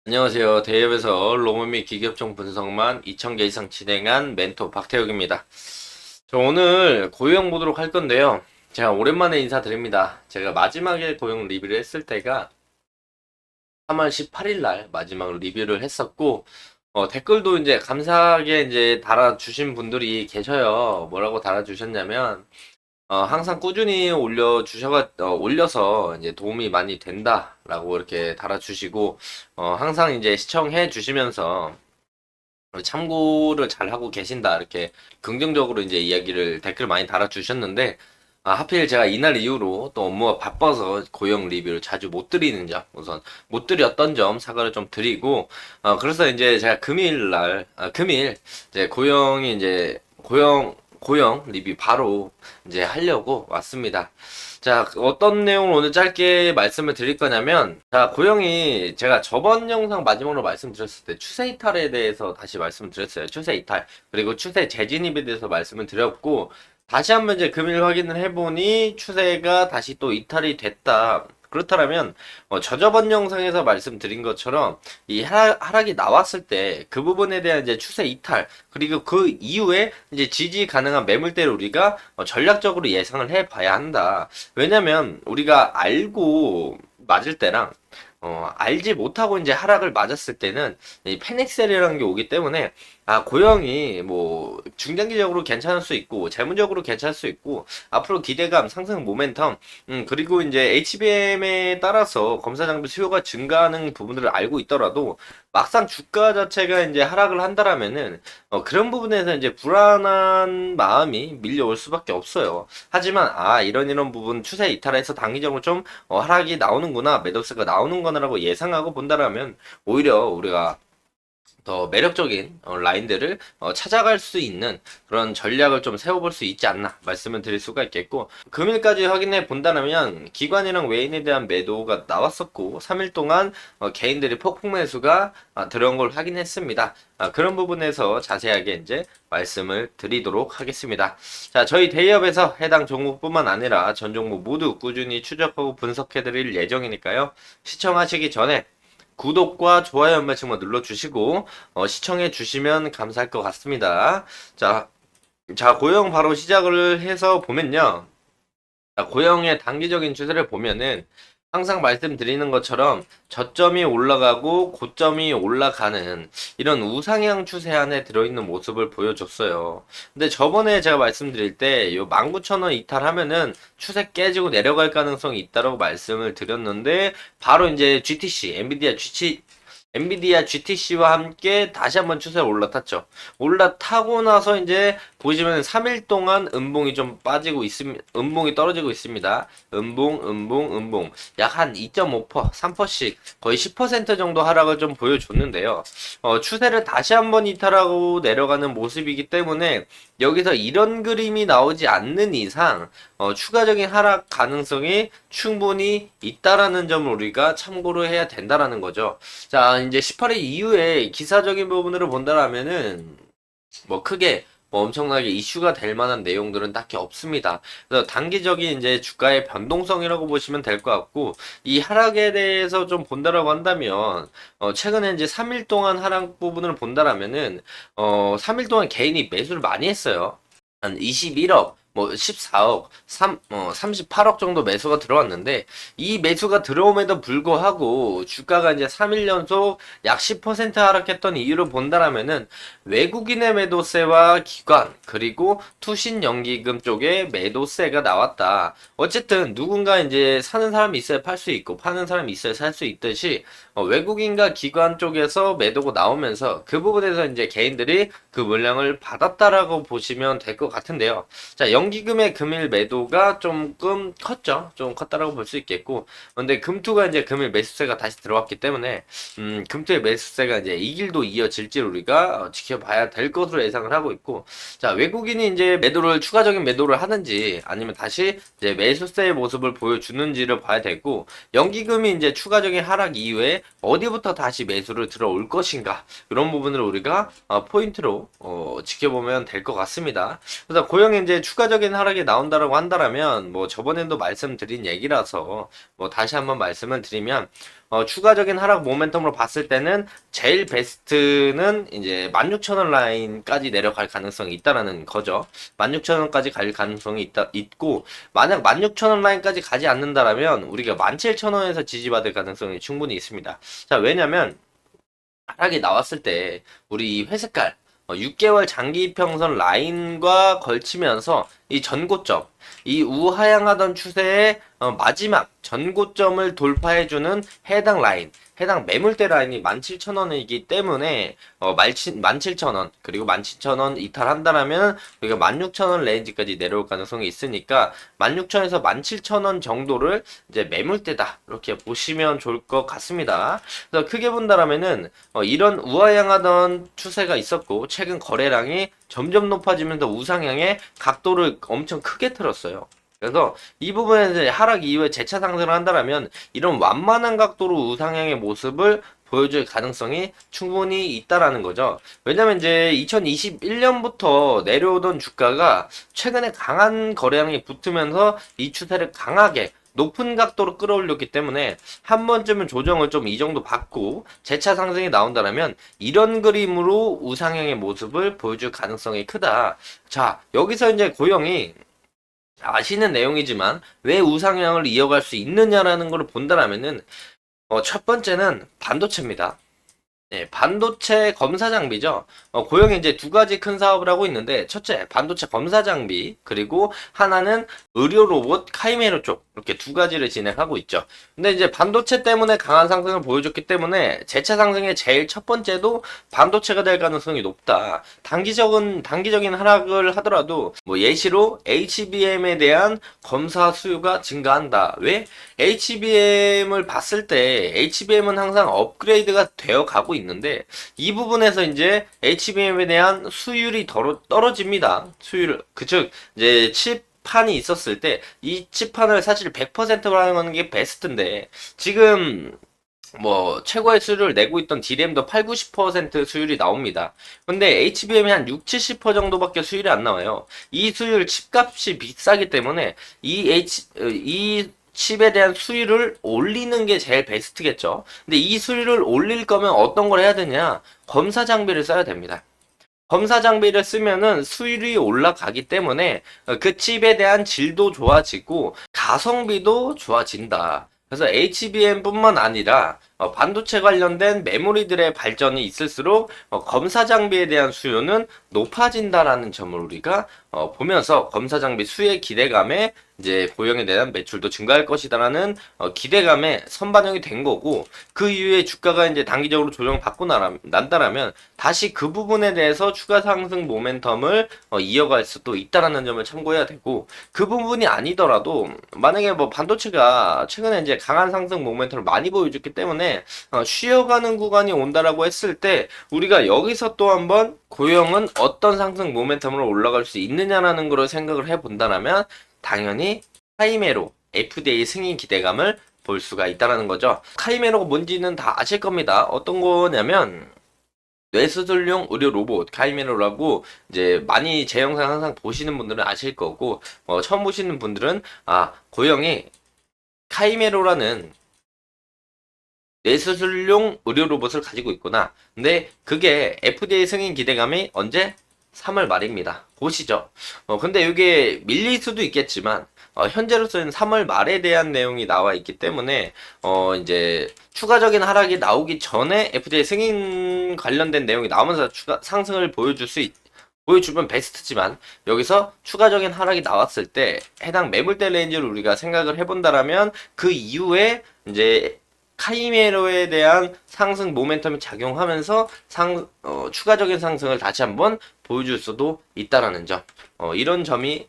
안녕하세요. 대기업에서 로무 및 기계업종 분석만 2000개 이상 진행한 멘토 박태욱입니다. 저 오늘 고용 보도록 할 건데요. 제가 오랜만에 인사드립니다. 제가 마지막에 고용 리뷰를 했을 때가 3월 18일 날 마지막 리뷰를 했었고, 댓글도 이제 감사하게 이제 달아주신 분들이 계셔요. 뭐라고 달아주셨냐면, 항상 꾸준히 올려서 이제 도움이 많이 된다라고 이렇게 달아주시고, 항상 이제 시청해 주시면서 참고를 잘 하고 계신다 이렇게 긍정적으로 이제 이야기를 댓글 많이 달아주셨는데, 하필 제가 이날 이후로 또 업무가 바빠서 고용 리뷰를 자주 못 드리는 점, 우선 못 드렸던 점 사과를 좀 드리고, 그래서 이제 제가 금일 이제 고용 리뷰 바로 이제 하려고 왔습니다. 자, 어떤 내용을 오늘 짧게 말씀을 드릴 거냐면, 자, 고영이 제가 저번 영상 마지막으로 말씀드렸을 때 추세 이탈에 대해서 다시 말씀드렸어요. 추세 이탈. 그리고 추세 재진입에 대해서 말씀을 드렸고, 다시 한번 이제 금일 확인을 해보니 추세가 다시 또 이탈이 됐다. 그렇다면 저저번 영상에서 말씀드린 것처럼 이 하락이 나왔을 때 그 부분에 대한 이제 추세 이탈 그리고 그 이후에 이제 지지 가능한 매물대를 우리가 전략적으로 예상을 해봐야 한다. 왜냐면 우리가 알고 맞을 때랑 알지 못하고 이제 하락을 맞았을 때는 이 패닉셀이라는 게 오기 때문에 고영이 뭐 중장기적으로 괜찮을 수 있고 재무적으로 괜찮을 수 있고 앞으로 기대감, 상승 모멘텀, 그리고 이제 HBM에 따라서 검사 장비 수요가 증가하는 부분들을 알고 있더라도 막상 주가 자체가 이제 하락을 한다라면은 그런 부분에서 이제 불안한 마음이 밀려올 수밖에 없어요. 하지만 이런 부분 추세 이탈해서 단기적으로 좀 하락이 나오는구나, 매도세가 나오는구나라고 예상하고 본다라면 오히려 우리가 더 매력적인 라인들을 찾아갈 수 있는 그런 전략을 좀 세워볼 수 있지 않나 말씀을 드릴 수가 있겠고, 금일까지 확인해 본다면 기관이랑 외인에 대한 매도가 나왔었고 3일 동안 개인들이 폭풍 매수가 들어온 걸 확인했습니다. 그런 부분에서 자세하게 이제 말씀을 드리도록 하겠습니다. 자, 저희 대기업에서 해당 종목뿐만 아니라 전 종목 모두 꾸준히 추적하고 분석해 드릴 예정이니까요. 시청하시기 전에 구독과 좋아요 한 번씩만 눌러주시고 시청해 주시면 감사할 것 같습니다. 자, 고영 바로 시작을 해서 보면요. 자, 고영의 단기적인 추세를 보면은 항상 말씀드리는 것처럼 저점이 올라가고 고점이 올라가는 이런 우상향 추세 안에 들어있는 모습을 보여줬어요. 근데 저번에 제가 말씀드릴 때 요 19,000원 이탈하면은 추세 깨지고 내려갈 가능성이 있다고 말씀을 드렸는데, 바로 이제 엔비디아 GTC와 함께 다시 한번 추세가 올라탔죠. 올라타고 나서 이제 보시면 3일 동안 음봉이 좀 빠지고 있습니다. 음봉이 떨어지고 있습니다. 음봉. 약 한 2.5%, 3%씩 거의 10% 정도 하락을 좀 보여줬는데요. 추세를 다시 한번 이탈하고 내려가는 모습이기 때문에 여기서 이런 그림이 나오지 않는 이상 추가적인 하락 가능성이 충분히 있다라는 점을 우리가 참고를 해야 된다라는 거죠. 자, 이제 18일 이후에 기사적인 부분으로 본다라면은 뭐 크게 뭐 엄청나게 이슈가 될 만한 내용들은 딱히 없습니다. 그래서 단기적인 이제 주가의 변동성이라고 보시면 될 것 같고, 이 하락에 대해서 좀 본다라고 한다면 최근에 이제 3일 동안 하락 부분을 본다라면은 3일 동안 개인이 매수를 많이 했어요. 한 21억, 뭐 14억, 38억 정도 매수가 들어왔는데, 이 매수가 들어옴에도 불구하고 주가가 이제 3일 연속 약 10% 하락했던 이유를 본다라면은 외국인의 매도세와 기관 그리고 투신 연기금 쪽에 매도세가 나왔다. 어쨌든 누군가 이제 사는 사람이 있어야 팔 수 있고 파는 사람이 있어야 살 수 있듯이 외국인과 기관 쪽에서 매도가 나오면서 그 부분에서 이제 개인들이 그 물량을 받았다라고 보시면 될 것 같은데요. 자, 연기금의 금일 매도가 조금 컸죠. 좀 컸다라고 볼 수 있겠고, 근데 금투가 이제 금일 매수세가 다시 들어왔기 때문에 금투의 매수세가 이제 이 길도 이어질지 우리가 지켜봐야 될 것으로 예상을 하고 있고, 자, 외국인이 이제 추가적인 매도를 하는지 아니면 다시 이제 매수세의 모습을 보여주는지를 봐야 되고, 연기금이 이제 추가적인 하락 이후에 어디부터 다시 매수를 들어올 것인가, 이런 부분을 우리가 포인트로 지켜보면 될 것 같습니다. 그래서 고영의 이제 추가 추가적인 하락이 나온다라고 한다라면 뭐 저번에도 말씀드린 얘기라서 뭐 다시 한번 말씀을 드리면 추가적인 하락 모멘텀으로 봤을 때는 제일 베스트는 이제 16,000원 라인까지 내려갈 가능성이 있다라는 거죠. 16,000원까지 갈 가능성이 있고, 만약 16,000원 라인까지 가지 않는다라면 우리가 17,000원에서 지지받을 가능성이 충분히 있습니다. 자, 왜냐면 하락이 나왔을 때 우리 이 회색깔 6개월 장기 이평선 라인과 걸치면서 이 전고점, 이 우하향하던 추세의 마지막 전고점을 돌파해주는 해당 라인, 해당 매물대 라인이 17,000원이기 때문에 17,000원 그리고 17,000원 이탈한다라면 우리가 16,000원 레인지까지 내려올 가능성이 있으니까 16,000원에서 17,000원 정도를 이제 매물대다 이렇게 보시면 좋을 것 같습니다. 그래서 크게 본다라면은 이런 우하향하던 추세가 있었고 최근 거래량이 점점 높아지면서 우상향의 각도를 엄청 크게 틀었어요. 그래서 이 부분에서 하락 이후에 재차 상승을 한다라면 이런 완만한 각도로 우상향의 모습을 보여줄 가능성이 충분히 있다라는 거죠. 왜냐면 이제 2021년부터 내려오던 주가가 최근에 강한 거래량이 붙으면서 이 추세를 강하게 높은 각도로 끌어올렸기 때문에 한 번쯤은 조정을 좀 이 정도 받고 재차 상승이 나온다면 이런 그림으로 우상향의 모습을 보여줄 가능성이 크다. 자, 여기서 이제 고영이 아시는 내용이지만 왜 우상향을 이어갈 수 있느냐라는 걸 본다라면은 첫 번째는 반도체입니다. 네, 반도체 검사 장비죠. 고영이 이제 두 가지 큰 사업을 하고 있는데, 첫째, 반도체 검사 장비, 그리고 하나는 의료 로봇 카이메로 쪽, 이렇게 두 가지를 진행하고 있죠. 근데 이제 반도체 때문에 강한 상승을 보여줬기 때문에, 재차 상승의 제일 첫 번째도 반도체가 될 가능성이 높다. 단기적인 하락을 하더라도, 뭐 예시로 HBM에 대한 검사 수요가 증가한다. 왜? HBM을 봤을 때, HBM은 항상 업그레이드가 되어 가고 있는데 이 부분에서 이제 HBM에 대한 수율이 떨어집니다. 수율 그즉 이제 칩판이 있었을 때 이 칩판을 사실 100%로 하는 게 베스트인데 지금 뭐 최고의 수율을 내고 있던 DRAM도 8, 90% 수율이 나옵니다. 근데 HBM이 한 6, 70% 정도밖에 수율이 안 나와요. 이 수율 칩값이 비싸기 때문에 이 칩에 대한 수율을 올리는 게 제일 베스트겠죠. 근데 이 수율을 올릴 거면 어떤 걸 해야 되냐? 검사 장비를 써야 됩니다. 검사 장비를 쓰면은 수율이 올라가기 때문에 그 칩에 대한 질도 좋아지고 가성비도 좋아진다. 그래서 HBM뿐만 아니라 반도체 관련된 메모리들의 발전이 있을수록 검사 장비에 대한 수요는 높아진다라는 점을 우리가 보면서 검사 장비 수혜 기대감에 이제 고영에 대한 매출도 증가할 것이다라는 기대감에 선반영이 된 거고 그 이후에 주가가 이제 단기적으로 조정받고 난다라면 다시 그 부분에 대해서 추가 상승 모멘텀을 이어갈 수도 있다라는 점을 참고해야 되고 그 부분이 아니더라도 만약에 뭐 반도체가 최근에 이제 강한 상승 모멘텀을 많이 보여줬기 때문에 쉬어가는 구간이 온다라고 했을 때 우리가 여기서 또 한번 고영은 어떤 상승 모멘텀으로 올라갈 수 있느냐라는 걸 생각을 해본다라면 당연히 카이메로 FDA 승인 기대감을 볼 수가 있다라는 거죠. 카이메로가 뭔지는 다 아실 겁니다. 어떤 거냐면 뇌수술용 의료 로봇 카이메로라고 이제 많이 제 영상 항상 보시는 분들은 아실 거고 처음 보시는 분들은 고영이 카이메로라는 뇌수술용 의료 로봇을 가지고 있구나. 근데 그게 FDA 승인 기대감이 언제? 3월 말입니다. 보시죠. 근데 이게 밀릴 수도 있겠지만 현재로서는 3월 말에 대한 내용이 나와 있기 때문에 이제 추가적인 하락이 나오기 전에 FDA 승인 관련된 내용이 나오면서 추가 상승을 보여주면 베스트지만 여기서 추가적인 하락이 나왔을 때 해당 매물대 레인지를 우리가 생각을 해본다라면 그 이후에 이제 카이메로에 대한 상승 모멘텀이 작용하면서 추가적인 상승을 다시 한번 보여줄 수도 있다라는 점. 이런 점이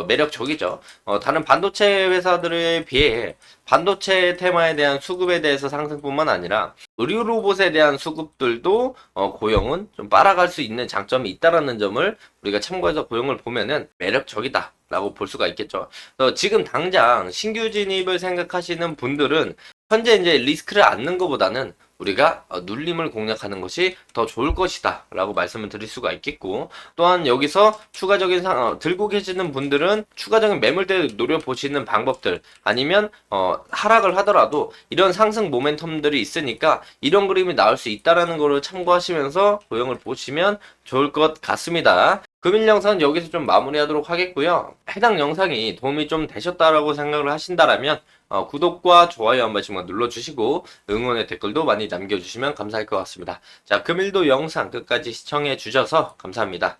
매력적이죠. 다른 반도체 회사들에 비해 반도체 테마에 대한 수급에 대해서 상승뿐만 아니라 의료 로봇에 대한 수급들도 고영은 좀 빨아갈 수 있는 장점이 있다라는 점을 우리가 참고해서 고영을 보면은 매력적이다. 라고 볼 수가 있겠죠. 지금 당장 신규 진입을 생각하시는 분들은 현재 이제 리스크를 안는 것보다는 우리가 눌림을 공략하는 것이 더 좋을 것이다 라고 말씀을 드릴 수가 있겠고, 또한 여기서 추가적인 들고 계시는 분들은 추가적인 매물대를 노려보시는 방법들, 아니면 하락을 하더라도 이런 상승 모멘텀들이 있으니까 이런 그림이 나올 수 있다라는 거를 참고하시면서 도형을 보시면 좋을 것 같습니다. 금일 영상은 여기서 좀 마무리하도록 하겠고요. 해당 영상이 도움이 좀 되셨다라고 생각을 하신다라면 구독과 좋아요 한 번씩만 눌러주시고 응원의 댓글도 많이 남겨주시면 감사할 것 같습니다. 자, 금일도 영상 끝까지 시청해 주셔서 감사합니다.